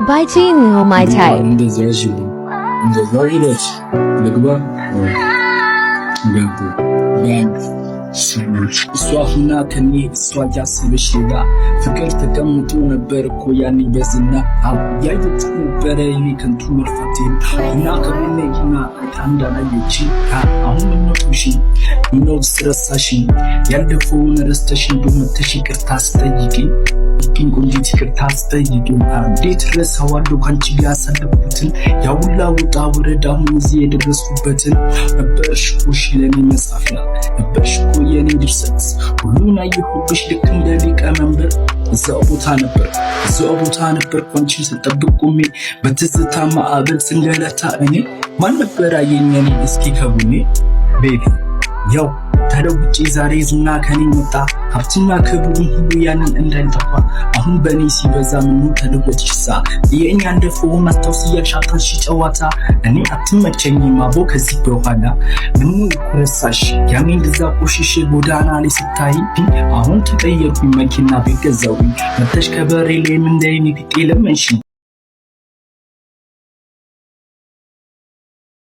Biting on my type. እሷና ከኔ እሷ ያሰበሽ ሌላ ፍቅር ተቀምጦ ነበር እኮ ያኔ በዝና ያዩት ነበረ እኔ ከንቱ መርፋቴ እና ከሆነና አንዳላየች አሁን ነው ስረሳሽ ያለፈውን ረስተሽኝ በመተሽ ይቅርታ አስጠይቂኝ ቆንጆት ይቅርታ አስጠይቂኝ እንዴት ረሳዋለሁ ካንቺ ጋር ያሳለፍኩትን ያውላ ውጣ ወረዳ አሁን እዚህ የደረስኩበትን ነበርሽ እኮ ለኔ መጻፊያ ነበርሽ እኮ የኔ ድርሰት ሁሉን አየሁብሽ ልክ እንደ ሊቀመንበር እዛው ቦታ ነበር አንቺን ስጠብቅ ቆሜ በትዝታ ማዕበል ስንገላታ እኔ ማን ነበር አየኝ እስኪ ከቡኔ ቤቢ ያው ተለውጪ ዛሬ ዝና ከኔ መጣ ሀብትና ክብሩን ሁሉ ያንን እንዳልጠፋ አሁን በኔ ሲበዛ ምን ተለወጥሽሳ የኛ እንደፈው ማስተውስ ያሻታሽ ጨዋታ እኔ አትመቸኝም አቦ ከዚህ በኋላ ምን ረሳሽ ያኔን ግዛ ቆሽሽ ጎዳና ላይ ስታይ አሁን ተቀየርኩኝ መኪና ቢገዛው መተሽ ከበሬ ላይ ምን እንደኔ ቢጤለምንሽ